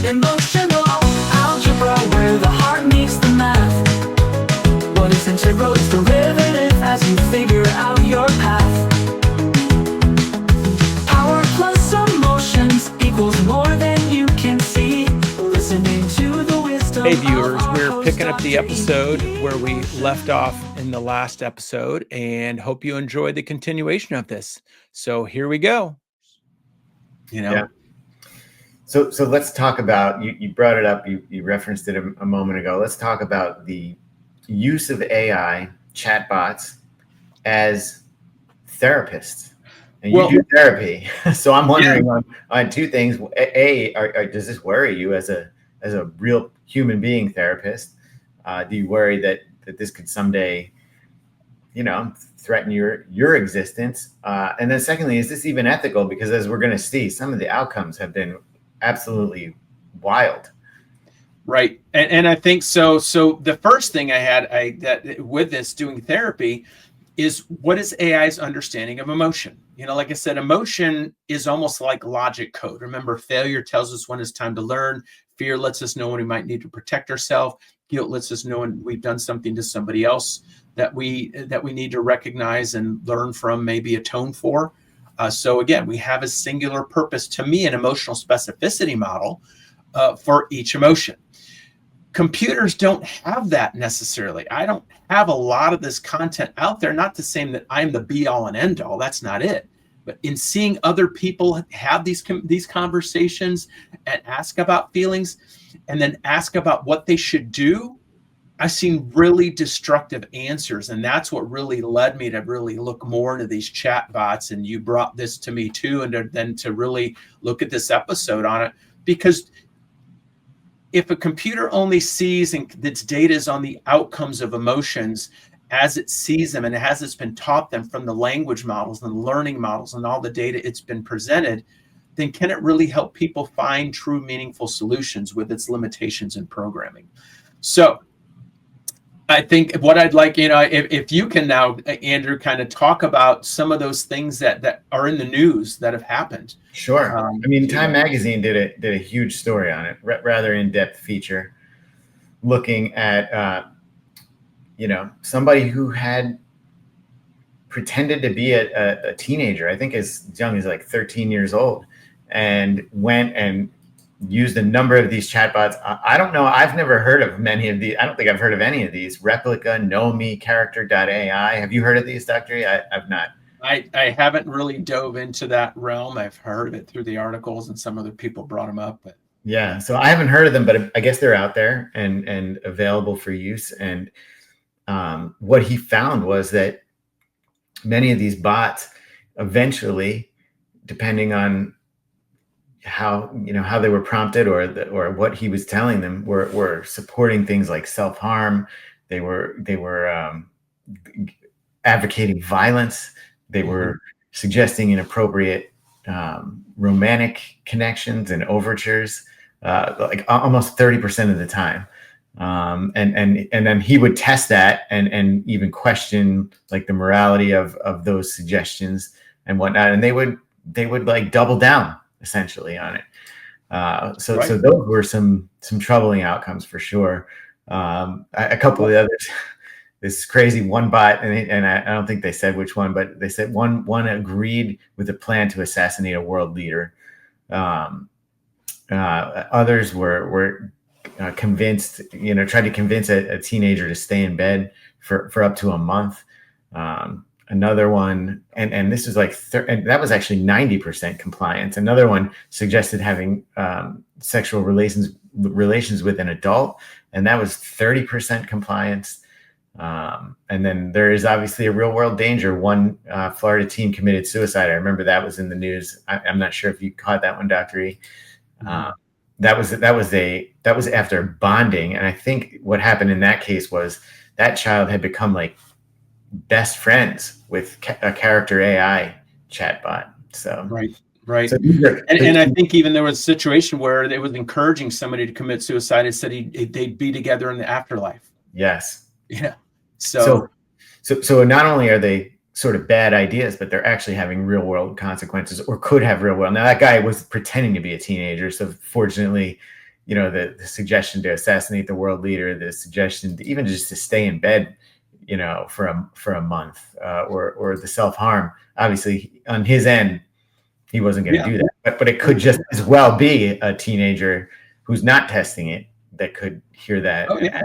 Emotional algebra, where the heart meets the math. What is integral is derivative as you figure out your path. Power plus emotions equals more than you can see. Listening to the wisdom. Hey viewers, we're picking up the episode where we left off in the last episode and hope you enjoy the continuation of this. So here we go. Yeah. So let's talk about, you brought it up, you referenced it a moment ago. Let's talk about the use of AI chatbots as therapists. And you do therapy. So I'm wondering on two things. Does this worry you as a real human being therapist? Do you worry that this could someday, threaten your existence? And then secondly, is this even ethical? Because as we're going to see, some of the outcomes have been absolutely wild. Right. And I think so. So the first thing I had that with this doing therapy is, what is AI's understanding of emotion? Like I said, emotion is almost like logic code. Remember, failure tells us when it's time to learn. Fear lets us know when we might need to protect ourselves. Guilt lets us know when we've done something to somebody else that we need to recognize and learn from, maybe atone for. So again, we have a singular purpose, to me, an emotional specificity model for each emotion. Computers don't have that necessarily. I don't have a lot of this content out there, not to say that I'm the be all and end all. That's not it. But in seeing other people have these conversations and ask about feelings and then ask about what they should do, I've seen really destructive answers. And that's what really led me to really look more into these chatbots. And you brought this to me too, and then to really look at this episode on it. Because if a computer only sees and its data is on the outcomes of emotions as it sees them and as it's been taught them from the language models and the learning models and all the data it's been presented, then can it really help people find true meaningful solutions with its limitations in programming? So I think what I'd like, if you can now, Andrew, kind of talk about some of those things that are in the news that have happened. Sure. Time Magazine did a huge story on it, rather in-depth feature, looking at, somebody who had pretended to be a teenager, I think as young as like 13 years old, and went and used a number of these chatbots. I don't know. I've never heard of many of these. I don't think I've heard of any of these. Replica, Know Me, Character.ai. Have you heard of these, Dr. E? I've not. I haven't really dove into that realm. I've heard of it through the articles, and some other people brought them up. But yeah, so I haven't heard of them, but I guess they're out there and available for use. And what he found was that many of these bots eventually, depending on how they were prompted or what he was telling them, were supporting things like self-harm. They were advocating violence. They were suggesting inappropriate romantic connections and overtures, like almost 30% of the time. And then he would test that and even question like the morality of those suggestions and whatnot. And they would like double down essentially on it. So those were some troubling outcomes for sure. A couple of the others, this crazy one bot, and I don't think they said which one, but they said one agreed with a plan to assassinate a world leader. Others were convinced, tried to convince a teenager to stay in bed for up to a month. Another one, and this was like, and that was actually 90% compliance. Another one suggested having sexual relations with an adult, and that was 30% compliance. And then there is obviously a real world danger. One Florida teen committed suicide. I remember that was in the news. I'm not sure if you caught that one, Dr. E. That was after bonding, and I think what happened in that case was that child had become like best friends with a character AI chatbot. So right. So and I think even there was a situation where it was encouraging somebody to commit suicide and said they'd be together in the afterlife. Yes. Yeah. So not only are they sort of bad ideas, but they're actually having real world consequences, or could have real world. Now that guy was pretending to be a teenager, so fortunately the suggestion to assassinate the world leader, the suggestion to even just to stay in bed, for a month, or the self-harm. Obviously, on his end, he wasn't going to do that, but it could just as well be a teenager who's not testing it that could hear that. Oh, yeah.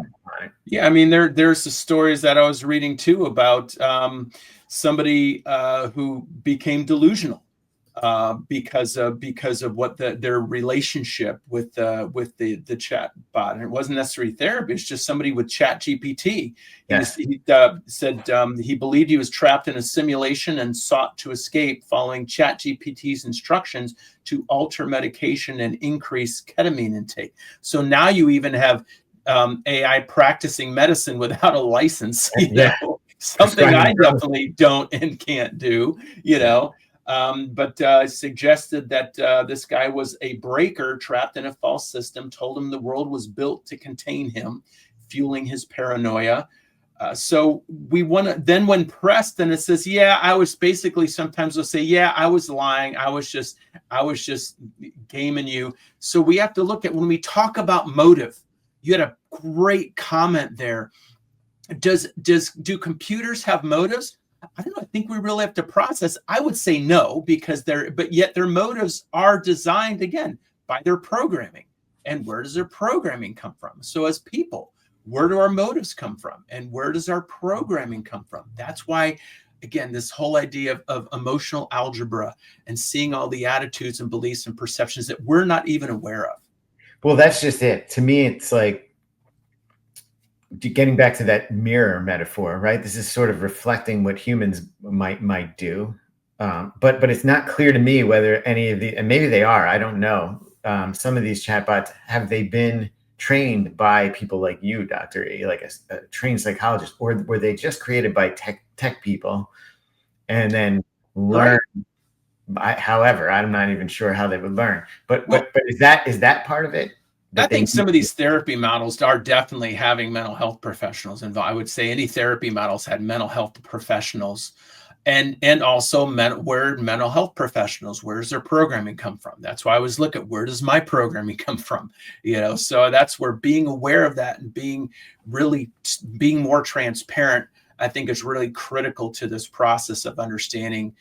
Yeah, I mean, there's the stories that I was reading too about somebody who became delusional because of what their relationship with the chat bot. And it wasn't necessarily therapy; it's just somebody with Chat GPT. He said he believed he was trapped in a simulation and sought to escape, following Chat GPT's instructions to alter medication and increase ketamine intake. So now you even have AI practicing medicine without a license, something I definitely don't and can't do, but suggested that this guy was a breaker trapped in a false system, told him the world was built to contain him, fueling his paranoia. So we want to, then when pressed, then it says, I was basically, sometimes they'll say, I was lying. I was just gaming you. So we have to look at, when we talk about motive, you had a great comment there. Do computers have motives? I don't know. I think we really have to process. I would say no, because but yet their motives are designed, again, by their programming. And where does their programming come from? So as people, where do our motives come from? And where does our programming come from? That's why, again, this whole idea of emotional algebra and seeing all the attitudes and beliefs and perceptions that we're not even aware of. Well, that's just it. To me, it's like getting back to that mirror metaphor, right? This is sort of reflecting what humans might do. But it's not clear to me whether any of and maybe they are, I don't know. Some of these chatbots, have they been trained by people like you, Dr. E, like a trained psychologist, or were they just created by tech people and then learn? However, I'm not even sure how they would learn. But is that part of it? I think some of these therapy models are definitely having mental health professionals involved. I would say any therapy models had mental health professionals, and also where mental health professionals, where does their programming come from? That's why I always look at, where does my programming come from? So that's where being aware of that and being more transparent, I think, is really critical to this process of understanding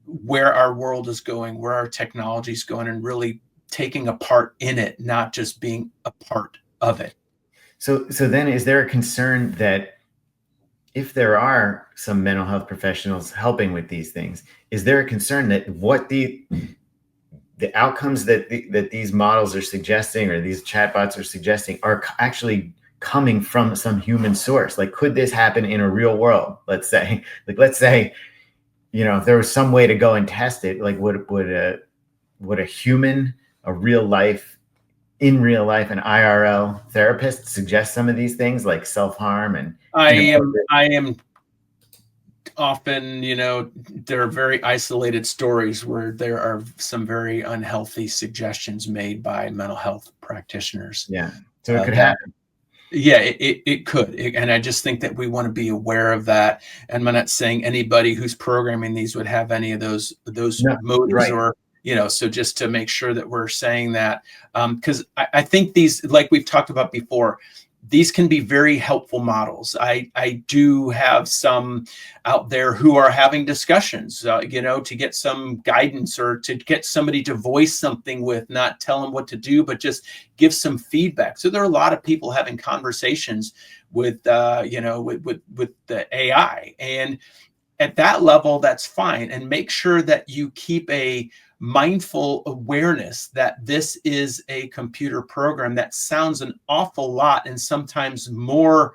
where our world is going, where our technology is going, and really taking a part in it, not just being a part of it. So then, is there a concern that if there are some mental health professionals helping with these things, is there a concern that what the outcomes that these models are suggesting, or these chatbots are suggesting, are actually coming from some human source? Like, could this happen in a real world? Let's say, if there was some way to go and test it, like would a human, in real life, an IRL therapist suggest some of these things like self-harm? And I am often, there are very isolated stories where there are some very unhealthy suggestions made by mental health practitioners. Yeah. So it could happen. Yeah, it could. And I just think that we want to be aware of that. And I'm not saying anybody who's programming these would have any of those motives, right, or, so just to make sure that we're saying that, because I think these, like we've talked about before, these can be very helpful models. I do have some out there who are having discussions, to get some guidance, or to get somebody to voice something with, not tell them what to do, but just give some feedback. So there are a lot of people having conversations with, with the AI, and at that level, that's fine. And make sure that you keep a mindful awareness that this is a computer program that sounds an awful lot and sometimes more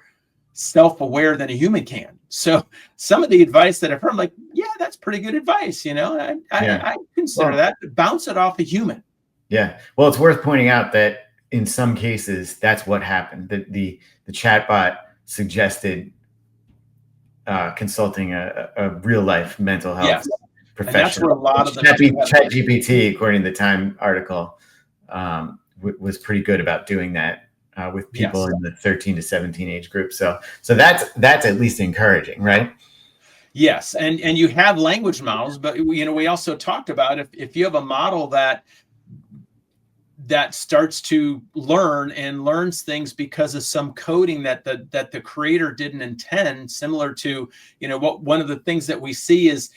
self-aware than a human can. So some of the advice that I've heard, I'm like, yeah, that's pretty good advice. I consider that. Bounce it off a human. Yeah. Well, it's worth pointing out that in some cases, that's what happened. The chatbot suggested consulting a real life mental health professional. And that's where a lot of the ChatGPT, according to the Time article, was pretty good about doing that with people in the 13 to 17 age group. So that's at least encouraging, right? Yes, and you have language models, but we also talked about if you have a model that that starts to learn and learns things because of some coding that the creator didn't intend, similar to, what one of the things that we see is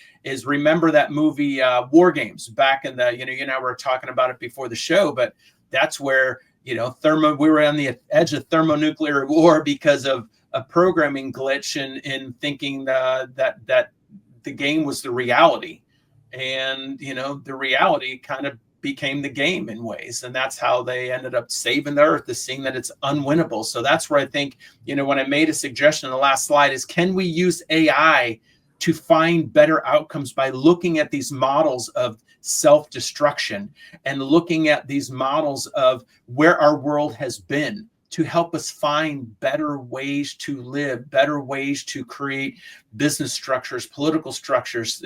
remember that movie War Games back in the, you and I were talking about it before the show, but that's where, we were on the edge of thermonuclear war because of a programming glitch in thinking that the game was the reality. And, the reality kind of became the game in ways. And that's how they ended up saving the earth, is seeing that it's unwinnable. So that's where I think, when I made a suggestion in the last slide is, can we use AI to find better outcomes by looking at these models of self-destruction and looking at these models of where our world has been, to help us find better ways to live, better ways to create business structures, political structures,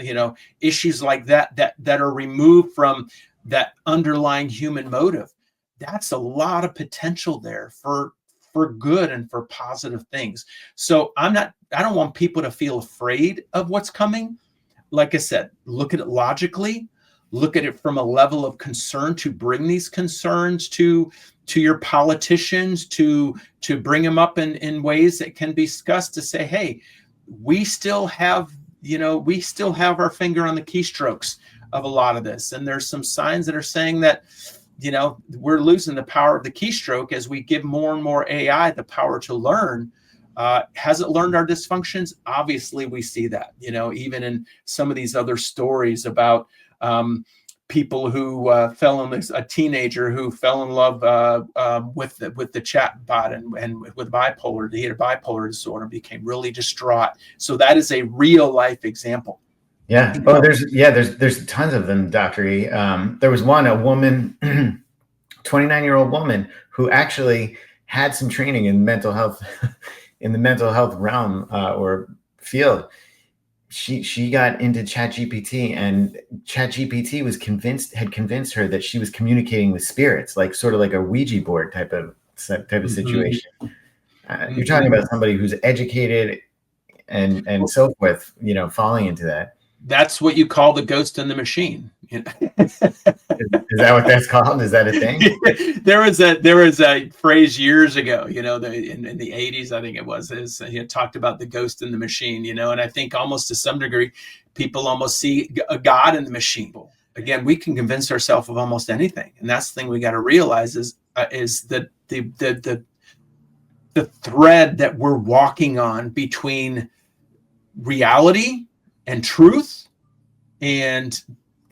issues like that are removed from that underlying human motive. That's a lot of potential there for good and for positive things. So I don't want people to feel afraid of what's coming. Like I said, look at it logically, look at it from a level of concern, to bring these concerns to your politicians, to bring them up in ways that can be discussed, to say, hey, we still have our finger on the keystrokes of a lot of this. And there's some signs that are saying that, we're losing the power of the keystroke as we give more and more AI the power to learn. Has it learned our dysfunctions? Obviously, we see that, even in some of these other stories about people who a teenager who fell in love with the chatbot and with bipolar, he had a bipolar disorder, became really distraught. So that is a real life example. Yeah. Oh, there's tons of them, Dr. E. There was a woman, 29-year-old woman, who actually had some training in mental health, in the mental health realm or field. She got into ChatGPT, and ChatGPT had convinced her that she was communicating with spirits, like sort of like a Ouija board type of situation. You're talking about somebody who's educated and so forth, falling into that. That's what you call the ghost in the machine. Is that what that's called? Is that a thing? There was a phrase years ago, in the 80s, I think it was, talked about the ghost in the machine, and I think almost to some degree, people almost see a God in the machine. Again, we can convince ourselves of almost anything. And that's the thing we got to realize is that the thread that we're walking on between reality and truth and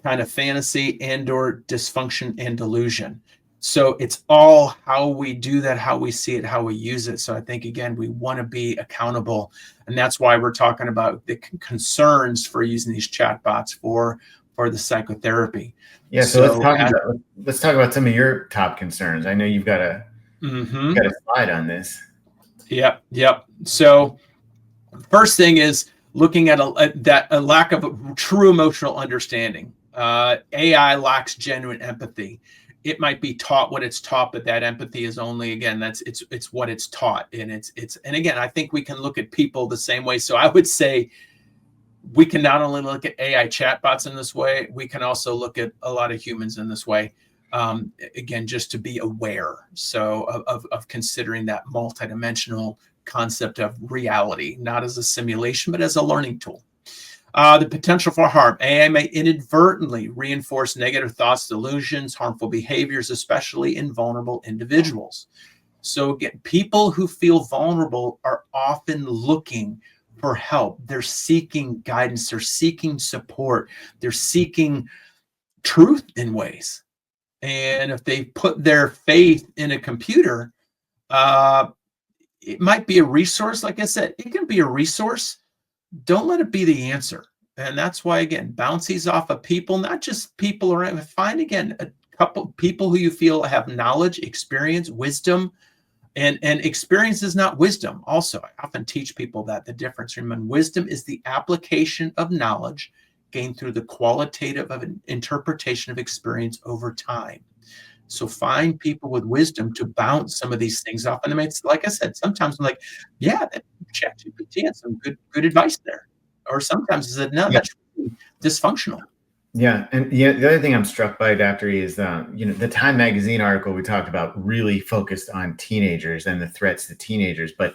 kind of fantasy and or dysfunction and delusion. So it's all how we do that, how we see it, how we use it. So I think, again, we want to be accountable. And that's why we're talking about the concerns for using these chatbots for the psychotherapy. Yeah. So let's talk about some of your top concerns. I know you've got a slide on this. Yep. So first thing is looking at a lack of true emotional understanding. AI lacks genuine empathy. It might be taught what it's taught, but that empathy is only, again, it's what it's taught. And and again, I think we can look at people the same way. So I would say we can not only look at AI chatbots in this way, we can also look at a lot of humans in this way. Again, just to be aware. So of considering that multidimensional concept of reality, not as a simulation, but as a learning tool. The potential for harm. AI may inadvertently reinforce negative thoughts, delusions, harmful behaviors, especially in vulnerable individuals. So again, people who feel vulnerable are often looking for help. They're seeking guidance. They're seeking support. They're seeking truth in ways. And if they put their faith in a computer, it might be a resource. Like I said, it can be a resource. Don't let it be the answer. And that's why, again, bounce these off of people, not just people around. Find, again, a couple people who you feel have knowledge, experience, wisdom. And experience is not wisdom. Also, I often teach people that the difference. Remember, wisdom is the application of knowledge gained through the qualitative of an interpretation of experience over time. So find people with wisdom to bounce some of these things off. And I mean, like I said, sometimes I'm like, yeah, that ChatGPT had some good advice there. Or sometimes I said, no, that's really dysfunctional. Yeah, and yeah, the other thing I'm struck by, Adaptary, is the Time Magazine article we talked about really focused on teenagers and the threats to teenagers. But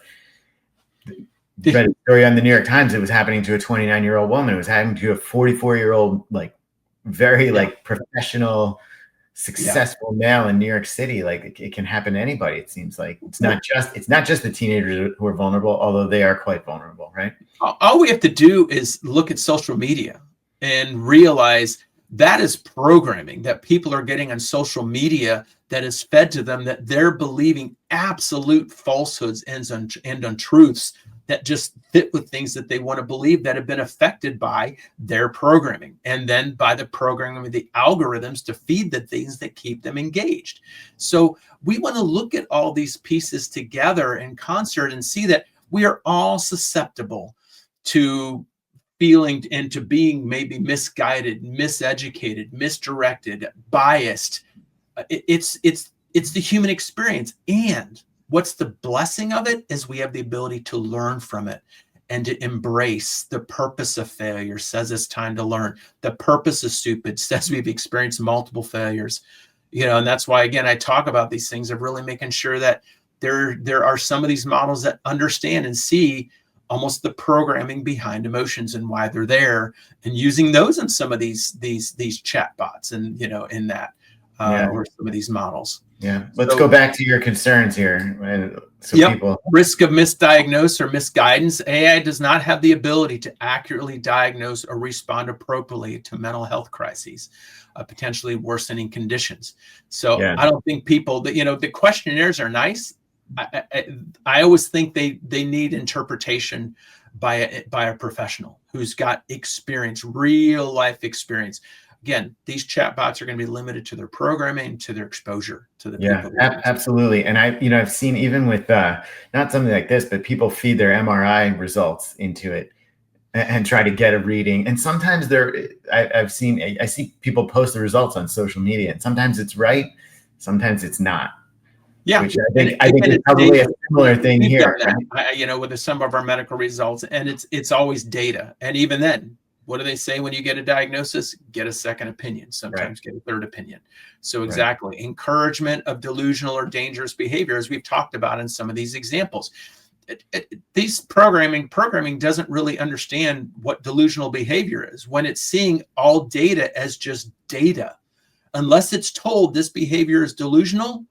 read a story on the New York Times. It was happening to a 29-year-old woman. It was happening to a 44-year-old, like very like professional, successful male in New York City. Like it can happen to anybody. It seems like it's not just the teenagers who are vulnerable, although they are quite vulnerable, right? All we have to do is look at social media and realize that is programming that people are getting on social media that is fed to them, that they're believing absolute falsehoods and untruths that just fit with things that they want to believe, that have been affected by their programming, and then by the programming of the algorithms to feed the things that keep them engaged. So we want to look at all these pieces together in concert and see that we are all susceptible to feeling and to being maybe misguided, miseducated, misdirected, biased. It's the human experience. And what's the blessing of it is we have the ability to learn from it and to embrace. The purpose of failure says it's time to learn. The purpose of stupid says we've experienced multiple failures. And that's why, again, I talk about these things of really making sure that there are some of these models that understand and see almost the programming behind emotions and why they're there, and using those in some of these chatbots and in that or some of these models. Yeah, let's go back to your concerns here. So people, risk of misdiagnosis or misguidance. AI does not have the ability to accurately diagnose or respond appropriately to mental health crises, potentially worsening conditions. So I don't think people that the questionnaires are nice. I always think they need interpretation by a professional who's got experience, real life experience. Again, these chatbots are going to be limited to their programming, to their exposure to the people. Absolutely. And I've seen, even with not something like this, but people feed their MRI results into it and try to get a reading. And sometimes I see people post the results on social media, and sometimes it's right, sometimes it's not. Yeah, which I think it's probably a similar thing here. Right? With some of our medical results, and it's always data. And even then, what do they say when you get a diagnosis? Get a second opinion, sometimes get a third opinion. So exactly, encouragement of delusional or dangerous behavior, as we've talked about in some of these examples. These programming doesn't really understand what delusional behavior is when it's seeing all data as just data. Unless it's told this behavior is delusional,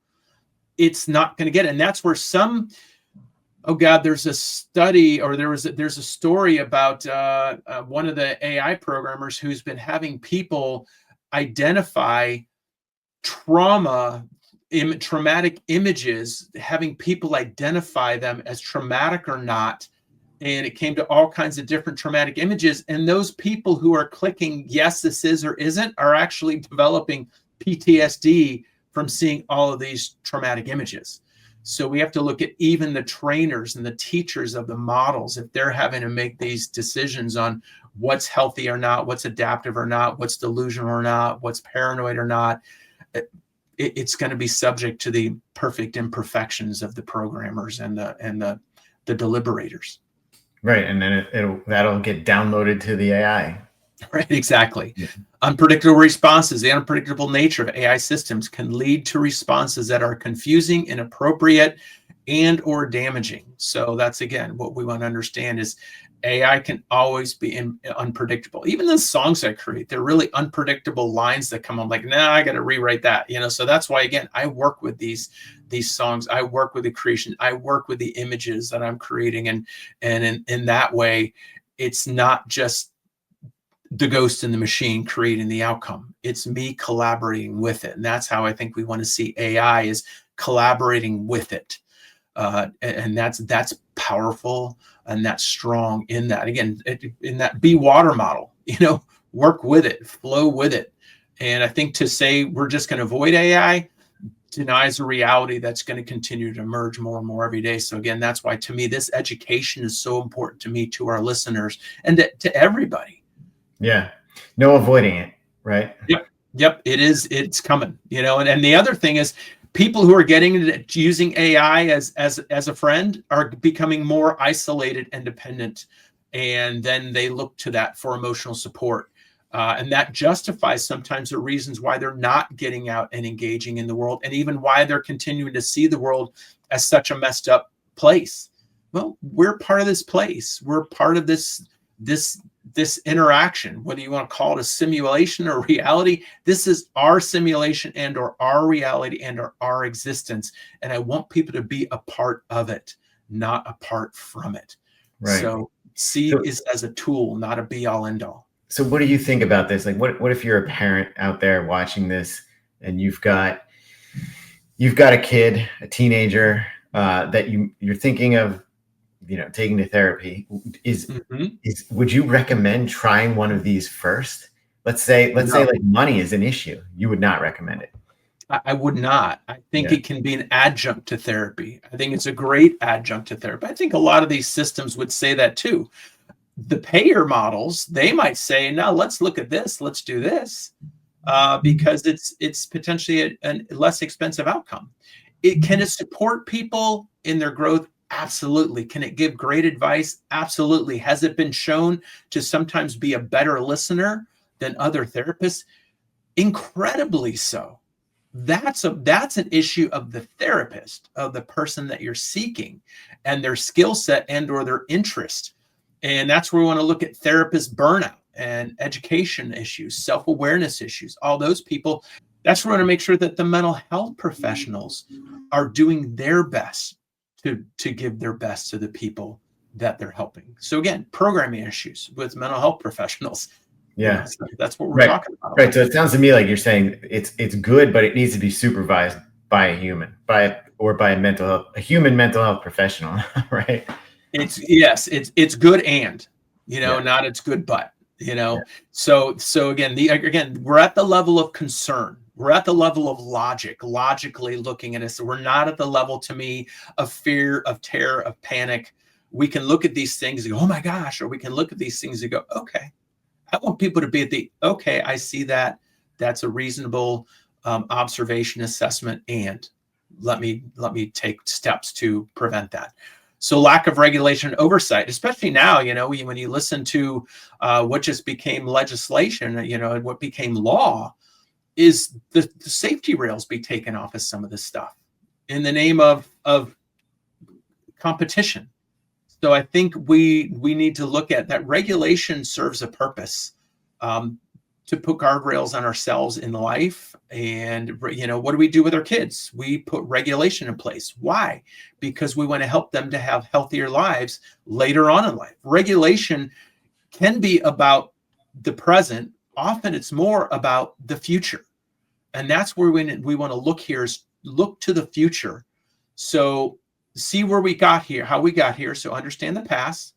it's not going to get it. And that's where there's a study, or there's a story about one of the AI programmers who's been having people identify traumatic images, having people identify them as traumatic or not. And it came to all kinds of different traumatic images. And those people who are clicking, yes, this is or isn't, are actually developing PTSD from seeing all of these traumatic images. So we have to look at even the trainers and the teachers of the models, if they're having to make these decisions on what's healthy or not, what's adaptive or not, what's delusional or not, what's paranoid or not. It's going to be subject to the perfect imperfections of the programmers and the deliberators. Right, and then that'll get downloaded to the AI. Right, exactly. Yeah. Unpredictable responses. The unpredictable nature of AI systems can lead to responses that are confusing, inappropriate, and or damaging. So that's, again, what we want to understand is AI can always be unpredictable. Even the songs I create, they're really unpredictable lines that come on, like, nah, I got to rewrite that. So that's why, again, I work with these songs. I work with the creation. I work with the images that I'm creating. And in that way, it's not just the ghost in the machine creating the outcome. It's me collaborating with it. And that's how I think we want to see AI, is collaborating with it. And that's powerful, and that's strong in that. Again, in that be water model, work with it, flow with it. And I think to say we're just going to avoid AI denies a reality that's going to continue to emerge more and more every day. So again, that's why, to me, this education is so important to me, to our listeners, and to everybody. Yeah. No avoiding it, right? Yep. It's coming, and the other thing is, people who are getting into using AI as a friend are becoming more isolated and dependent. And then they look to that for emotional support. And that justifies sometimes the reasons why they're not getting out and engaging in the world, and even why they're continuing to see the world as such a messed up place. Well, we're part of this place. We're part of this interaction, whether you want to call it a simulation or reality. This is our simulation and or our reality and or our existence. And I want people to be a part of it, not apart from it. Right. So see is as a tool, not a be all end all. So what do you think about this? Like, what if you're a parent out there watching this and you've got a kid, a teenager, that you're thinking of, taking to therapy? Would you recommend trying one of these first? Let's say like money is an issue. You would not recommend it. I would not. I think it can be an adjunct to therapy. I think it's a great adjunct to therapy. I think a lot of these systems would say that too. The payer models, they might say, no, let's look at this. Let's do this because it's potentially a less expensive outcome. Can it support people in their growth? Absolutely. Can it give great advice? Absolutely. Has it been shown to sometimes be a better listener than other therapists? Incredibly so. That's an issue of the therapist, of the person that you're seeking, and their skill set and or their interest. And that's where we want to look at therapist burnout and education issues, self-awareness issues, all those people. That's where we want to make sure that the mental health professionals are doing their best to give their best to the people that they're helping. So again, programming issues with mental health professionals. Yeah, so that's what we're talking about. Right. So it sounds to me like you're saying it's good, but it needs to be supervised by a human, by a human mental health professional, right? It's good and, not it's good but, So again, we're at the level of concern. We're at the level of logically looking at it. So we're not at the level, to me, of fear, of terror, of panic. We can look at these things and go, oh my gosh, or we can look at these things and go, okay. I want people to be at okay, I see that. That's a reasonable observation assessment, and let me take steps to prevent that. So lack of regulation and oversight, especially now, when you listen to what just became legislation, and what became law, is the safety rails be taken off of some of this stuff in the name of competition. So I think we need to look at that. Regulation serves a purpose to put guardrails on ourselves in life. And, what do we do with our kids? We put regulation in place. Why? Because we want to help them to have healthier lives later on in life. Regulation can be about the present. Often it's more about the future. And that's where we want to look here, is look to the future. So see where we got here, how we got here. So understand the past,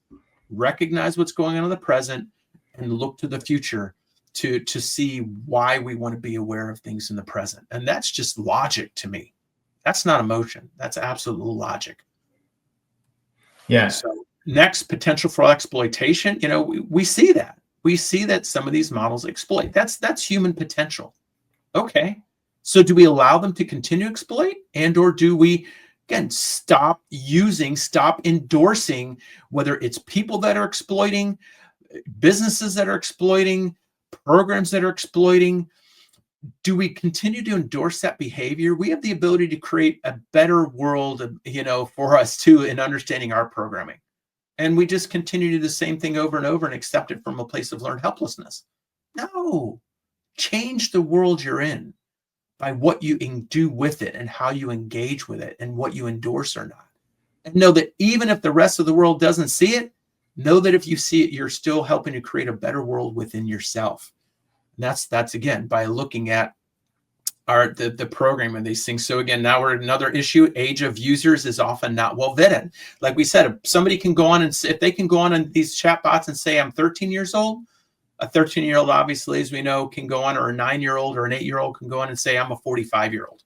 recognize what's going on in the present, and look to the future to see why we want to be aware of things in the present. And that's just logic to me. That's not emotion. That's absolute logic. Yeah. So next, potential for exploitation. We see that. We see that some of these models exploit. That's human potential. Okay. So do we allow them to continue to exploit, and or do we, again, stop endorsing, whether it's people that are exploiting, businesses that are exploiting, programs that are exploiting? Do we continue to endorse that behavior? We have the ability to create a better world, for us too, in understanding our programming. And we just continue to do the same thing over and over and accept it from a place of learned helplessness. No, change the world you're in by what you do with it and how you engage with it and what you endorse or not. And know that even if the rest of the world doesn't see it, know that if you see it, you're still helping to create a better world within yourself. And that's again, by looking at the program and these things. So again, now we're at another issue. Age of users is often not well vetted. Like we said, if somebody can go on and say, if they can go on these chatbots and say, I'm 13 years old, a 13-year-old, obviously, as we know, can go on, or a 9-year-old or an 8-year-old can go on and say, I'm a 45-year-old.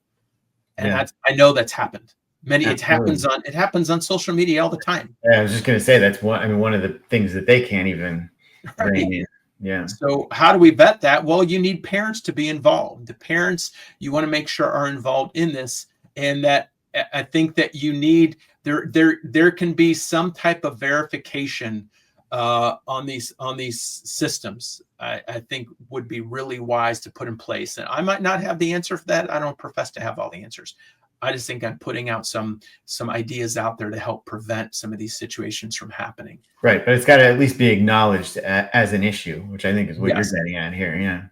And I know that's happened. It happens on social media all the time. Yeah, I was just going to say that's one of the things that they can't even bring in. Yeah. So how do we vet that? Well, you need parents to be involved. The parents you want to make sure are involved in this, and that I think that you need there can be some type of verification on these systems, I think would be really wise to put in place. And I might not have the answer for that. I don't profess to have all the answers. I just think I'm putting out some ideas out there to help prevent some of these situations from happening. Right, but it's got to at least be acknowledged as an issue, which I think is what Yes. you're getting at here. Yeah.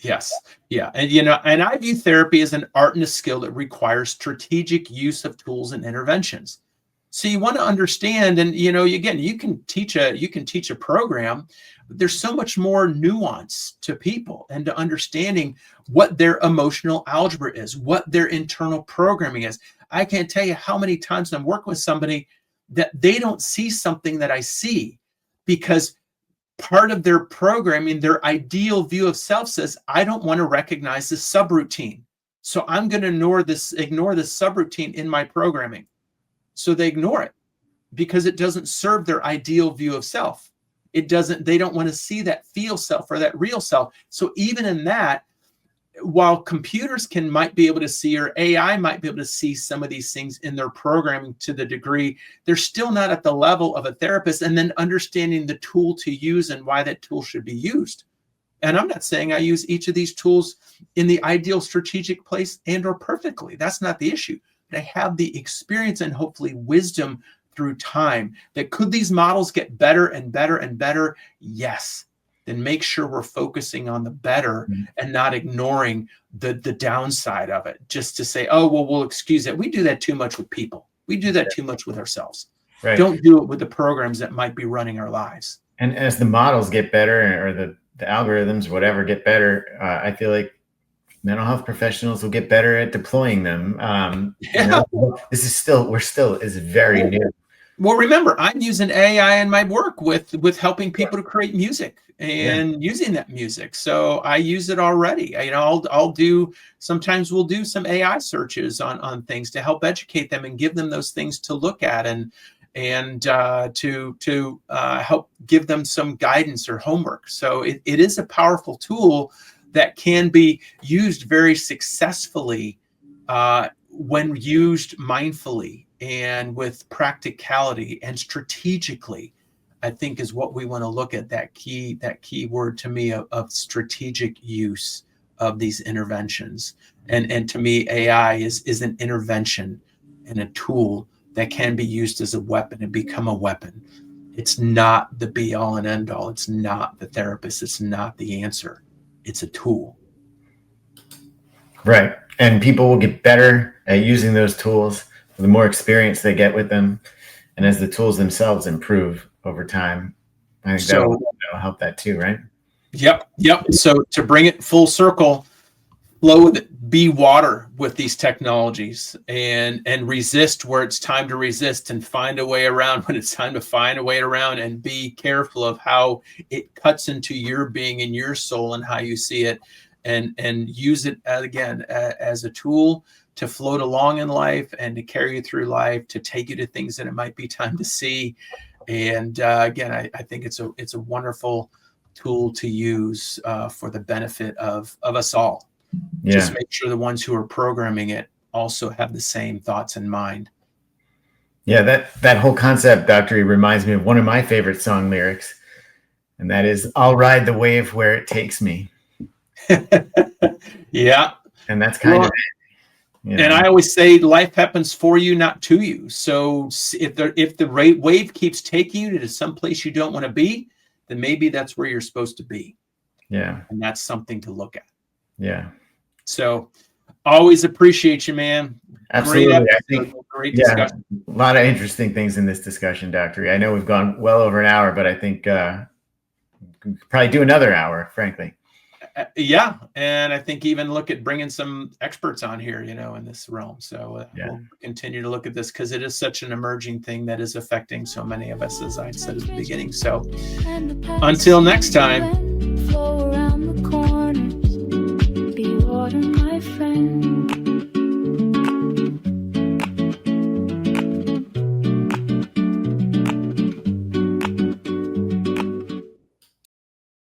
Yes. Yeah. And I view therapy as an art and a skill that requires strategic use of tools and interventions. So you want to understand, and again, you can teach a program, but there's so much more nuance to people and to understanding what their emotional algebra is, what their internal programming is. I can't tell you how many times I'm working with somebody that they don't see something that I see, because part of their programming, their ideal view of self says, I don't want to recognize this subroutine. So I'm going to ignore this subroutine in my programming. So they ignore it because it doesn't serve their ideal view of self. They don't want to see that feel self or that real self. So even in that, while computers might be able to see, or AI might be able to see some of these things in their programming to the degree, they're still not at the level of a therapist, and then understanding the tool to use and why that tool should be used. And I'm not saying I use each of these tools in the ideal strategic place and or perfectly. That's not the issue. But I have the experience and hopefully wisdom through time that could these models get better and better and better? Yes. Then make sure we're focusing on the better and not ignoring the downside of it, just to say, oh, well, we'll excuse it. We do that too much with people. We do that too much with ourselves. Right. Don't do it with the programs that might be running our lives. And as the models get better, or the algorithms, whatever, get better, I feel like mental health professionals will get better at deploying them. This is very new. Well, remember, I'm using AI in my work with helping people to create music and using that music. So I use it already. Sometimes we'll do some AI searches on things to help educate them and give them those things to look at and to help give them some guidance or homework. So it is a powerful tool that can be used very successfully when used mindfully and with practicality and strategically. I think is what we want to look at, that key word to me of strategic use of these interventions. And to me, AI is an intervention and a tool that can be used as a weapon and become a weapon. It's not the be all and end all. It's not the therapist. It's not the answer. It's a tool. Right. And people will get better at using those tools the more experience they get with them. And as the tools themselves improve over time, I think that'll help that too, right? Yep. So to bring it full circle, be water with these technologies and resist where it's time to resist, and find a way around when it's time to find a way around, and be careful of how it cuts into your being and your soul and how you see it, and use it again as a tool to float along in life and to carry you through life, to take you to things that it might be time to see. And again, I think it's a wonderful tool to use for the benefit of us all. Yeah. Just make sure the ones who are programming it also have the same thoughts in mind. Yeah, that whole concept, Doctor, reminds me of one of my favorite song lyrics, and that is, "I'll ride the wave where it takes me." Yeah. And that's kind of it. You know? And I always say life happens for you, not to you. So if the wave keeps taking you to some place you don't want to be, then maybe that's where you're supposed to be. Yeah. And that's something to look at. Yeah. So always appreciate you, man. Absolutely. Great discussion. A lot of interesting things in this discussion, Doctor. I know we've gone well over an hour, but I think we could probably do another hour, frankly. Yeah. And I think even look at bringing some experts on here, in this realm. So we'll continue to look at this because it is such an emerging thing that is affecting so many of us, as I said at the beginning. So until next time. Flow around the corners, be water, my friend.